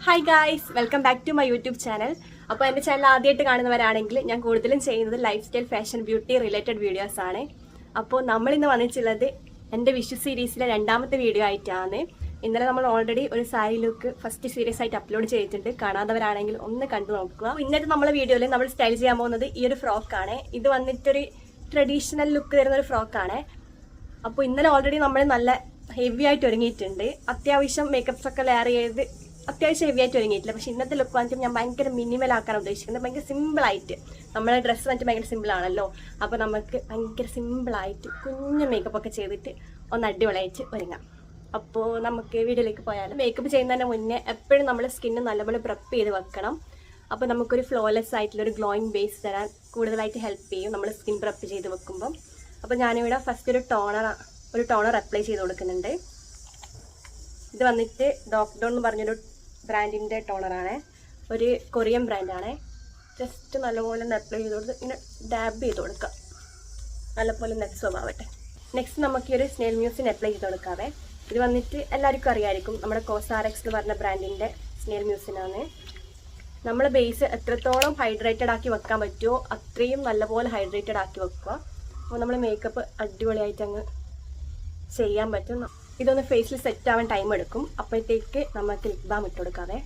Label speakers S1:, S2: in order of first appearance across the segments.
S1: Hi guys, welcome back to my YouTube channel. അപ്പോൾ എൻ്റെ channel ആദ്യമായിട്ട് കാണുന്നവരാണെങ്കിൽ ഞാൻ കൂടുതലും ചെയ്യുന്നത് lifestyle, fashion, beauty related videos ആണ്. അപ്പോൾ നമ്മളിന്ന് വന്നിട്ടുള്ളത് എൻ്റെ വിഷു സീരീസിലെ രണ്ടാമത്തെ വീഡിയോ ആയിട്ടാണ്. ഇന്നലെ നമ്മൾ ഓൾറെഡി ഒരു സാരി ലുക്ക് ഫസ്റ്റ് സീരീസ് ആയിട്ട് അപ്ലോഡ് ചെയ്തിട്ടുണ്ട്. കാണാത്തവരാണെങ്കിൽ ഒന്ന് കണ്ടു നോക്കുക. ഇന്നത്തെ നമ്മളെ വീഡിയോയിൽ നമ്മൾ സ്റ്റൈൽ ചെയ്യാൻ പോകുന്നത് ഈ ഒരു ഫ്രോക്കാണ്. ഇത് വന്നിട്ടൊരു ട്രഡീഷണൽ ലുക്ക് തരുന്ന ഒരു ഫ്രോക്കാണ്. അപ്പോൾ ഇന്നലെ ഓൾറെഡി നമ്മൾ നല്ല ഹെവി ആയിട്ട് ഒരുങ്ങിയിട്ടുണ്ട്. അത്യാവശ്യം മേക്കപ്സ് ഒക്കെ ലെയർ ചെയ്ത് അത്യാവശ്യം ഹെവി ആയിട്ട് ഒരുങ്ങിയിട്ടില്ല. പക്ഷേ ഇന്നത്തെ ലുക്ക് വന്നിട്ട് ഞാൻ ഭയങ്കര മിനിമൽ ആക്കാൻ ഉദ്ദേശിക്കുന്നത്. ഭയങ്കര സിമ്പിളായിട്ട്, നമ്മളെ ഡ്രസ്സ് വന്നിട്ട് ഭയങ്കര സിമ്പിളാണല്ലോ. അപ്പോൾ നമുക്ക് ഭയങ്കര സിമ്പിളായിട്ട് കുഞ്ഞു മേക്കപ്പ് ഒക്കെ ചെയ്തിട്ട് ഒന്ന് അടിപൊളിയായിട്ട് ഒരുങ്ങാം. അപ്പോൾ നമുക്ക് വീഡിയോയിലേക്ക് പോയാലും മേക്കപ്പ് ചെയ്യുന്നതിന് മുന്നേ എപ്പോഴും നമ്മൾ സ്കിന്ന് നല്ലപോലെ പ്രെപ്പ് ചെയ്ത് വെക്കണം. അപ്പോൾ നമുക്കൊരു ഫ്ലോലെസ് ആയിട്ടുള്ളൊരു ഗ്ലോയിങ് ബേസ് തരാൻ കൂടുതലായിട്ട് ഹെൽപ്പ് ചെയ്യും നമ്മൾ സ്കിൻ പ്രെപ്പ് ചെയ്ത് വെക്കുമ്പം. അപ്പോൾ ഞാനിവിടെ ഫസ്റ്റ് ഒരു ടോണർ അപ്ലൈ ചെയ്ത് കൊടുക്കുന്നുണ്ട്. ഇത് വന്നിട്ട് ഡോക്ടർ എന്ന് പറഞ്ഞൊരു ബ്രാൻഡിൻ്റെ ടോണറാണ്, ഒരു കൊറിയൻ ബ്രാൻഡാണ്. ജസ്റ്റ് നല്ലപോലെ ഒന്ന് അപ്ലൈ ചെയ്ത് കൊടുത്ത് ഇങ്ങനെ ഡാബ് ചെയ്ത് കൊടുക്കാം, നല്ലപോലെ നെക്സ്റ്റ് ആവട്ടെ. നെക്സ്റ്റ് നമുക്ക് ഈ ഒരു സ്നെയിൽ മ്യൂസിന് അപ്ലൈ ചെയ്ത് കൊടുക്കാവേ. ഇത് വന്നിട്ട് എല്ലാവർക്കും അറിയാമായിരിക്കും, നമ്മുടെ കോസാറെക്സ് എന്ന് പറഞ്ഞ ബ്രാൻഡിൻ്റെ സ്നെയിൽ മ്യൂസിനാണ്. നമ്മൾ ബേസ് എത്രത്തോളം ഹൈഡ്രേറ്റഡ് ആക്കി വെക്കാൻ പറ്റുമോ അത്രയും നല്ലപോലെ ഹൈഡ്രേറ്റഡ് ആക്കി വെക്കുക. അപ്പോൾ നമ്മൾ മേക്കപ്പ് അടിപൊളിയായിട്ട് അങ്ങ് ചെയ്യാൻ പറ്റും. ഇതൊന്ന് ഫേസിൽ സെറ്റ് ആവാൻ ടൈം എടുക്കും. അപ്പോഴത്തേക്ക് നമുക്ക് ലിപ് ബാം ഇട്ട് കൊടുക്കാതെ.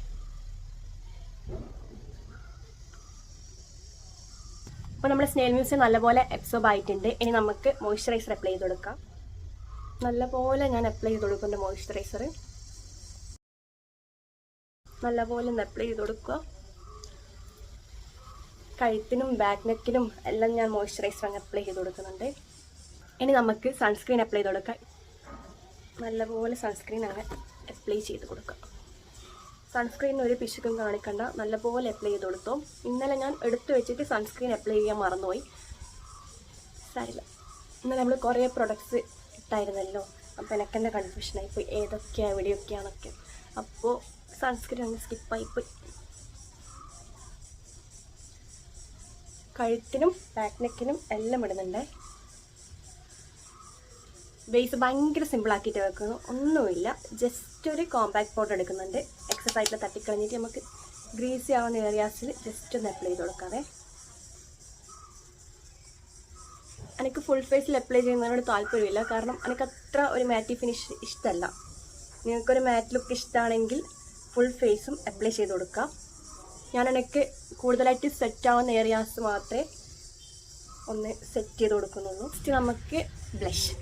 S1: അപ്പോൾ നമ്മുടെ സ്നെയിൽ മ്യൂസ് നല്ലപോലെ അബ്സോർബ് ആയിട്ടുണ്ട്. ഇനി നമുക്ക് മോയ്സ്ചറൈസർ അപ്ലൈ ചെയ്ത് കൊടുക്കാം. നല്ലപോലെ ഞാൻ അപ്ലൈ ചെയ്ത് കൊടുക്കുന്നുണ്ട് മോയ്സ്ചറൈസർ. നല്ലപോലെ ഒന്ന് അപ്ലൈ ചെയ്ത് കൊടുക്കുക. കഴുത്തിനും ബാക്ക് നെക്കിനും എല്ലാം ഞാൻ മോയ്സ്ചറൈസർ അങ്ങ് അപ്ലൈ ചെയ്ത് കൊടുക്കുന്നുണ്ട്. ഇനി നമുക്ക് സൺസ്ക്രീൻ അപ്ലൈ ചെയ്ത് കൊടുക്കാം. നല്ലപോലെ സൺസ്ക്രീൻ അങ്ങ് അപ്ലൈ ചെയ്ത് കൊടുക്കാം. സൺസ്ക്രീൻ ഒരു പിശുക്കും കാണിക്കണ്ട, നല്ലപോലെ അപ്ലൈ ചെയ്ത് കൊടുത്തോ. ഇന്നലെ ഞാൻ എടുത്തു വെച്ചിട്ട് സൺസ്ക്രീൻ അപ്ലൈ ചെയ്യാൻ മറന്നുപോയി. സാരില്ല, ഇന്നലെ നമ്മൾ കുറേ പ്രൊഡക്ട്സ് ഇട്ടായിരുന്നല്ലോ. അപ്പോൾ എനിക്കെന്നെ കൺഫ്യൂഷനായി പോയി ഏതൊക്കെയാണ് എവിടെയൊക്കെയാണൊക്കെ. അപ്പോൾ സൺസ്ക്രീൻ അങ്ങ് സ്കിപ്പായിപ്പോയി. കഴുത്തിനും ബാക്ക് നെക്കിനും എല്ലാം ഇടുന്നുണ്ട്. ബേസ് ഭയങ്കര സിമ്പിളാക്കിയിട്ട് വെക്കുന്നു, ഒന്നുമില്ല. ജസ്റ്റ് ഒരു കോമ്പാക്ട് പൗഡർ എടുക്കുന്നുണ്ട്. എക്സസ് ആയിട്ടുള്ള തട്ടിക്കളഞ്ഞിട്ട് നമുക്ക് ഗ്രീസി ആവുന്ന ഏരിയാസിൽ ജസ്റ്റ് ഒന്ന് അപ്ലൈ ചെയ്ത് കൊടുക്കാതെ. എനിക്ക് ഫുൾ ഫേസിൽ അപ്ലൈ ചെയ്യുന്നതിനോട് താല്പര്യമില്ല, കാരണം എനിക്ക് അത്ര ഒരു മാറ്റി ഫിനിഷ് ഇഷ്ടമല്ല. നിങ്ങൾക്കൊരു മാറ്റ് ലുക്ക് ഇഷ്ടമാണെങ്കിൽ ഫുൾ ഫേസും അപ്ലൈ ചെയ്ത് കൊടുക്കാം. എനിക്ക് കൂടുതലായിട്ട് സെറ്റ് ആവുന്ന ഏരിയാസ് മാത്രമേ ഒന്ന് സെറ്റ് ചെയ്ത് കൊടുക്കുന്നുള്ളൂ. നെക്സ്റ്റ് നമുക്ക് ബ്ലഷ്.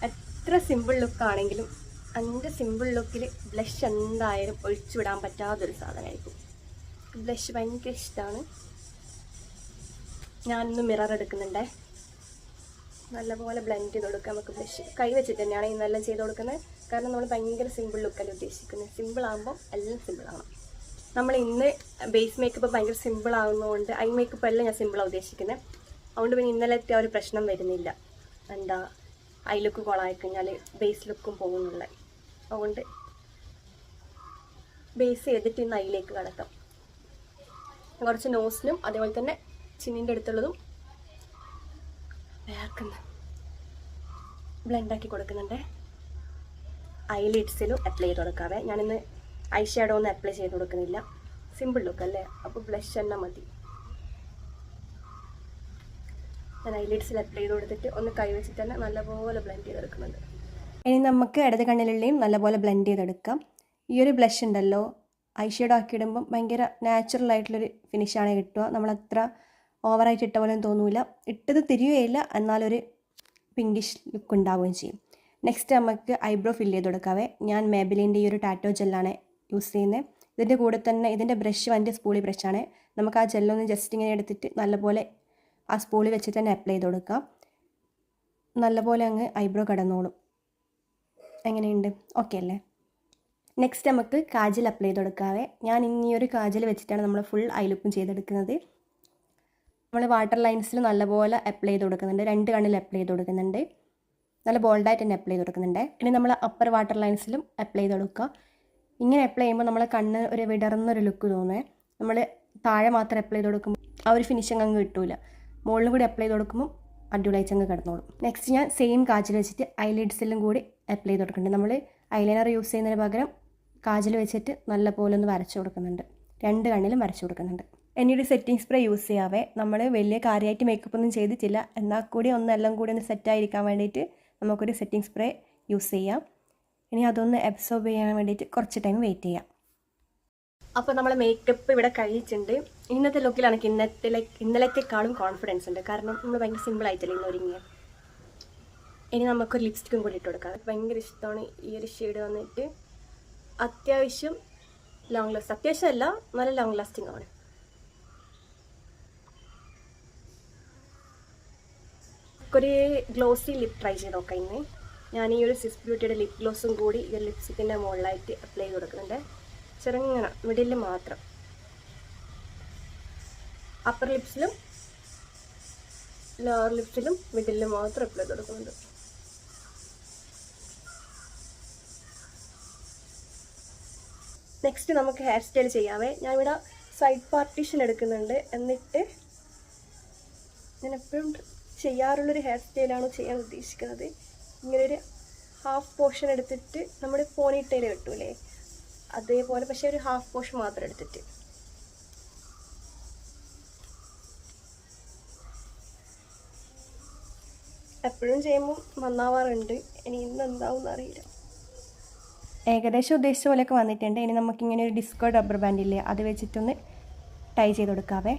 S1: എത്ര സിമ്പിൾ ലുക്കാണെങ്കിലും എൻ്റെ സിമ്പിൾ ലുക്കിൽ ബ്ലഷ് എന്തായാലും ഒഴിച്ചുവിടാൻ പറ്റാത്തൊരു സാധനമായിരിക്കും. ബ്ലഷ് ഭയങ്കര ഇഷ്ടമാണ്. ഞാനൊന്ന് മിറർ എടുക്കുന്നുണ്ടേ. നല്ലപോലെ ബ്ലെൻഡ് ചെയ്ത് കൊടുക്കാം. നമുക്ക് ബ്ലഷ് കൈ വെച്ചിട്ട് തന്നെയാണ് ഇന്നെല്ലാം ചെയ്ത് കൊടുക്കുന്നത്, കാരണം നമ്മൾ ഭയങ്കര സിമ്പിൾ ലുക്കല്ല ഉദ്ദേശിക്കുന്നത്. സിമ്പിളാകുമ്പോൾ എല്ലാം സിമ്പിളാണ്. നമ്മൾ ഇന്ന് ബേസ് മേക്കപ്പ് ഭയങ്കര സിമ്പിൾ ആകുന്നതുകൊണ്ട് ഐ മേക്കപ്പ് എല്ലാം ഞാൻ സിമ്പിളാണ് ഉദ്ദേശിക്കുന്നത്. അതുകൊണ്ട് പിന്നെ ഇന്നലത്തെ ഒരു പ്രശ്നം വരുന്നില്ല. എന്താ ഐ ലുക്ക് കോളായി കഴിഞ്ഞാൽ ബേസ് ലുക്കും പോകുന്നില്ല. അതുകൊണ്ട് ബേസ് ചെയ്തിട്ട് ഇന്ന് ഐയിലേക്ക് കടക്കാം. കുറച്ച് നോസിനും അതേപോലെ തന്നെ ചിന്നിൻ്റെ അടുത്തുള്ളതും വേർക്കുന്ന ബ്ലെൻഡാക്കി കൊടുക്കുന്നുണ്ട്. ഐ ലിഡ്സിലും അപ്ലൈ ചെയ്ത് കൊടുക്കാതെ. ഞാനിന്ന് ഐ ഷാഡോ ഒന്നും അപ്ലൈ ചെയ്ത് കൊടുക്കുന്നില്ല. സിമ്പിൾ ലുക്ക് അല്ലേ, അപ്പോൾ ബ്ലഷ് തന്നെ മതി. ഞാൻ ഐലിഡ്സിൽ അപ്ലൈ ചെയ്ത് കൊടുത്തിട്ട് ഒന്ന് കൈ വെച്ചിട്ട് തന്നെ നല്ലപോലെ ബ്ലെൻഡ് ചെയ്തെടുക്കുന്നുണ്ട്. ഇനി നമുക്ക് ഇടത് കണ്ണിലുള്ളയും നല്ലപോലെ ബ്ലെൻഡ് ചെയ്തെടുക്കാം. ഈ ഒരു ബ്ലഷ് ഉണ്ടല്ലോ, ഐ ഷേഡോ ആക്കി ഇടുമ്പം ഭയങ്കര നാച്ചുറൽ ആയിട്ടുള്ളൊരു ഫിനിഷാണ് കിട്ടുക. നമ്മളത്ര ഓവറായിട്ട് ഇട്ട പോലെ തോന്നില്ല, ഇട്ടത് തിരിയുകയില്ല, എന്നാലൊരു പിങ്കിഷ് ലുക്ക് ഉണ്ടാവുകയും ചെയ്യും. നെക്സ്റ്റ് നമുക്ക് ഐബ്രോ ഫില്ല് ചെയ്ത് കൊടുക്കാവേ. ഞാൻ മേബിലിൻ്റെ ഈ ഒരു ടാറ്റോ ജെല്ലാണ് യൂസ് ചെയ്യുന്നത്. ഇതിൻ്റെ കൂടെ തന്നെ ഇതിൻ്റെ ബ്രഷ് വന്നിട്ട് സ്പൂളി ബ്രഷാണ്. നമുക്ക് ആ ജെല്ലൊന്ന് ജസ്റ്റ് ഇങ്ങനെ എടുത്തിട്ട് നല്ലപോലെ ആ സ്പൂളി വെച്ചിട്ട് തന്നെ അപ്ലൈ ചെയ്ത് കൊടുക്കാം. നല്ലപോലെ അങ്ങ് ഐബ്രോ കടന്നോളും. എങ്ങനെയുണ്ട്? ഓക്കെ അല്ലേ? നെക്സ്റ്റ് നമുക്ക് കാജൽ അപ്ലൈ ചെയ്ത് കൊടുക്കാവേ. ഞാൻ ഇനി ഒരു കാജൽ വെച്ചിട്ടാണ് നമ്മൾ ഫുൾ ഐ ലുക്കും ചെയ്തെടുക്കുന്നത്. നമ്മൾ വാട്ടർ ലൈൻസിൽ നല്ലപോലെ അപ്ലൈ ചെയ്ത് കൊടുക്കുന്നുണ്ട്. രണ്ട് കണ്ണിൽ അപ്ലൈ ചെയ്ത് കൊടുക്കുന്നുണ്ട്. നല്ല ബോൾഡായിട്ട് തന്നെ അപ്ലൈ ചെയ്ത് കൊടുക്കുന്നുണ്ട്. ഇനി നമ്മൾ അപ്പർ വാട്ടർ ലൈൻസിലും അപ്ലൈ ചെയ്ത് കൊടുക്കുക. ഇങ്ങനെ അപ്ലൈ ചെയ്യുമ്പോൾ നമ്മളെ കണ്ണ് ഒരു വിടർന്നൊരു ലുക്ക് തോന്നുന്നത്. നമ്മൾ താഴെ മാത്രം അപ്ലൈ ചെയ്ത് കൊടുക്കുമ്പോൾ ആ ഒരു ഫിനിഷിങ് അങ്ങ് കിട്ടില്ല. മുകളിൽ കൂടി അപ്ലൈ ചെയ്ത് കൊടുക്കുമ്പോൾ അടിപൊളിയായിട്ട് അങ്ങ് കിടന്നോളും. നെക്സ്റ്റ് ഞാൻ സെയിം കാജൽ വെച്ചിട്ട് ഐലിഡ്സിലും കൂടി അപ്ലൈ ചെയ്ത് കൊടുക്കുന്നുണ്ട്. നമ്മൾ ഐലൈനർ യൂസ് ചെയ്യുന്നതിന് പകരം കാജൽ വെച്ചിട്ട് നല്ല പോലെ ഒന്ന് വരച്ചു കൊടുക്കുന്നുണ്ട്. 2 കണ്ണിലും വരച്ചു കൊടുക്കുന്നുണ്ട്. ഇനിയൊരു സെറ്റിംഗ് സ്പ്രേ യൂസ് ചെയ്യാവേ. നമ്മൾ വലിയ കാര്യമായിട്ട് മേക്കപ്പ് ഒന്നും ചെയ്തിട്ടില്ല, എന്നാൽ കൂടി എല്ലാം കൂടി ഒന്ന് സെറ്റായിരിക്കാൻ വേണ്ടിയിട്ട് നമുക്കൊരു സെറ്റിംഗ് സ്പ്രേ യൂസ് ചെയ്യാം. ഇനി അതൊന്ന് അബ്സോർബ് ചെയ്യാൻ വേണ്ടിയിട്ട് കുറച്ച് ടൈം വെയിറ്റ് ചെയ്യാം. അപ്പോൾ നമ്മൾ മേക്കപ്പ് ഇവിടെ കഴിച്ചിട്ടുണ്ട്. ഇന്നത്തെ ലുക്കിലാണ് എനിക്ക് ഇന്നലത്തെക്കാളും കോൺഫിഡൻസ് ഉണ്ട്. കാരണം നമ്മൾ ഭയങ്കര സിമ്പിളായിട്ടല്ലേ ഇന്ന് ഒരുങ്ങിയത്. ഇനി നമുക്കൊരു ലിപ്സ്റ്റിക്കും കൂടി ഇട്ട് കൊടുക്കാം. ഭയങ്കര ഇഷ്ടമാണ് ഈ ഒരു ഷെയ്ഡ് വന്നിട്ട്. അത്യാവശ്യം ലോങ് ലാസ്റ്റ്, അത്യാവശ്യമല്ല നല്ല ലോങ് ലാസ്റ്റിംഗ് ആണ്. ഒരു ഗ്ലോസി ലിപ്പ് ട്രൈ ചെയ്ത് നോക്കാം. ഇന്ന് ഞാൻ ഈ ഒരു സിസ് ബ്യൂട്ടിയുടെ ലിപ് ഗ്ലോസും കൂടി ഈ ഒരു ലിപ്സ്റ്റിക്കിൻ്റെ മുകളിലായിട്ട് അപ്ലൈ ചെയ്ത് കൊടുക്കുന്നുണ്ട്. ചെറുങ്ങനെ മിഡിൽ മാത്രം, അപ്പർ ലിപ്സിലും ലോവർ ലിപ്സിലും മിഡിൽ മാത്രം അപ്ലൈ ചെയ്ത് കൊടുക്കുന്നുണ്ട്. നെക്സ്റ്റ് നമുക്ക് ഹെയർ സ്റ്റൈൽ ചെയ്യാവേ. ഞാനിവിടെ സൈഡ് പാർട്ടീഷൻ എടുക്കുന്നുണ്ട്. എന്നിട്ട് ഞാൻ എപ്പോഴും ചെയ്യാറുള്ളൊരു ഹെയർ സ്റ്റൈലാണ് ചെയ്യാൻ ഉദ്ദേശിക്കുന്നത്. ഇങ്ങനൊരു ഹാഫ് പോർഷൻ എടുത്തിട്ട് നമ്മുടെ പോണിട്ടയിൽ കിട്ടൂലേ, അതേപോലെ പക്ഷേ ഒരു ഹാഫ് പോർഷൻ മാത്രം എടുത്തിട്ട് എപ്പോഴും ചെയ്യുമ്പോൾ നന്നാവാറുണ്ട്. ഇനി ഇന്ന് എന്താവും അറിയില്ല. ഏകദേശം ഉദ്ദേശിച്ച പോലെയൊക്കെ വന്നിട്ടുണ്ട്. ഇനി നമുക്കിങ്ങനെ ഒരു ഡിസ്കോ റബ്ബർ ബാൻഡില്ലേ, അത് വെച്ചിട്ടൊന്ന് ടൈ ചെയ്ത് കൊടുക്കാവേ.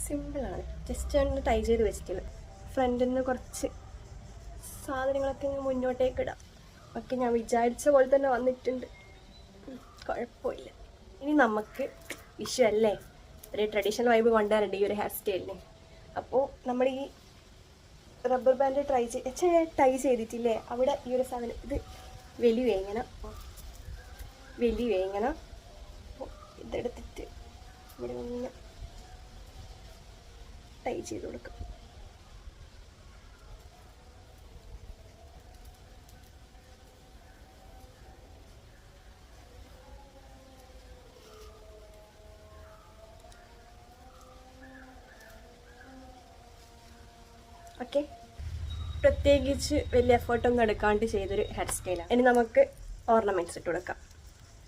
S1: സിമ്പിളാണ്, ജസ്റ്റ് ഒന്ന് ടൈ ചെയ്ത് വെച്ചിട്ടുള്ളത്. ഫ്രണ്ടിൽ നിന്ന് കുറച്ച് സാധനങ്ങളൊക്കെ മുന്നോട്ടേക്ക് ഇടാം. ഒക്കെ ഞാൻ വിചാരിച്ച പോലെ തന്നെ വന്നിട്ടുണ്ട്, കുഴപ്പമില്ല. ഇനി നമുക്ക് വിഷു അല്ലേ, ഒരു ട്രഡീഷണൽ വൈബ് കൊണ്ടുവരണ്ട് ഈ ഒരു ഹെയർ സ്റ്റൈലിന്. അപ്പോൾ നമ്മൾ ഈ റബ്ബർ ബാൻഡ് ടൈ ചെയ്തിട്ടില്ലേ, അവിടെ ഈ ഒരു സാധനം ഇത് വലി വേങ്ങണം. ഇതെടുത്തിട്ട് ഇവിടെ ഒന്ന് ടൈ ചെയ്ത് കൊടുക്കാം. ഓക്കെ, പ്രത്യേകിച്ച് വലിയ എഫേർട്ടൊന്നും എടുക്കാണ്ട് ചെയ്തൊരു ഹെയർ സ്റ്റൈലാണ്. ഇനി നമുക്ക് ഓർണമെൻറ്റ്സ് ഇട്ട് കൊടുക്കാം.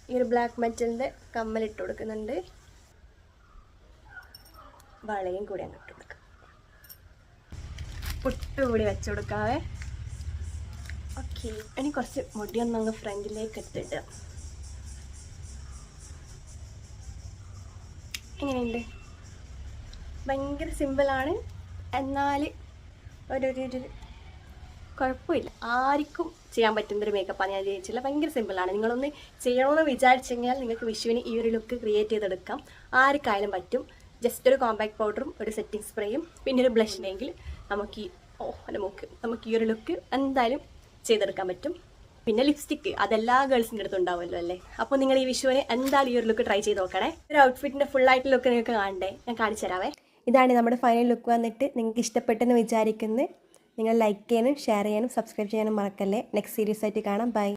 S1: ഈ ഒരു ബ്ലാക്ക് മെറ്റലിൻ്റെ കമ്മലിട്ട് കൊടുക്കുന്നുണ്ട്. വളയും കൂടി അങ്ങ് ഇട്ട് കൊടുക്കാം. പൊട്ടുകൂടി വെച്ച് കൊടുക്കാവേ. ഓക്കെ, ഇനി കുറച്ച് മുടിയൊന്നങ്ങ് ഫ്രണ്ടിലേക്ക് എടുത്തിട്ട് എങ്ങനെയുണ്ട്? ഭയങ്കര സിമ്പിളാണ്, എന്നാൽ ഒരു കുഴപ്പമില്ല. ആർക്കും ചെയ്യാൻ പറ്റുന്നൊരു മേക്കപ്പാണ് ഞാൻ ചെയ്യിച്ചില്ല. ഭയങ്കര സിമ്പിളാണ്. നിങ്ങളൊന്ന് ചെയ്യണമെന്ന് വിചാരിച്ചെങ്കിൽ നിങ്ങൾക്ക് വിഷുവിന് ഈ ഒരു ലുക്ക് ക്രിയേറ്റ് ചെയ്തെടുക്കാം. ആർക്കായാലും പറ്റും. ജസ്റ്റ് ഒരു കോമ്പാക്ട് പൗഡറും ഒരു സെറ്റിംഗ് സ്പ്രേയും പിന്നെ ഒരു ബ്ലഷ് ഉണ്ടെങ്കിൽ നമുക്ക് ഈ ഒരു ലുക്ക് എന്തായാലും ചെയ്തെടുക്കാൻ പറ്റും. പിന്നെ ലിപ്സ്റ്റിക്ക് അതെല്ലാ ഗേൾസിൻ്റെ അടുത്തും ഉണ്ടാവുമല്ലോ അല്ലേ. അപ്പോൾ നിങ്ങൾ ഈ വിഷുവിന് എന്തായാലും ഈ ഒരു ലുക്ക് ട്രൈ ചെയ്ത് നോക്കണേ. ഒരു ഔട്ട്ഫിറ്റിൻ്റെ ഫുള്ളായിട്ട് ലുക്ക് നിങ്ങൾക്ക് കാണണ്ടേ, ഞാൻ കാണിച്ചു തരാവേ. ഇതാണ് നമ്മുടെ ഫൈനൽ ലുക്ക് വന്നിട്ട്. നിങ്ങൾക്ക് ഇഷ്ടപ്പെട്ടെന്ന് വിചാരിക്കുന്നത്. നിങ്ങൾ ലൈക്ക് ചെയ്യാനും ഷെയർ ചെയ്യാനും സബ്സ്ക്രൈബ് ചെയ്യാനും മറക്കല്ലേ. നെക്സ്റ്റ് സീരീസ് ആയിട്ട് കാണാം. ബൈ.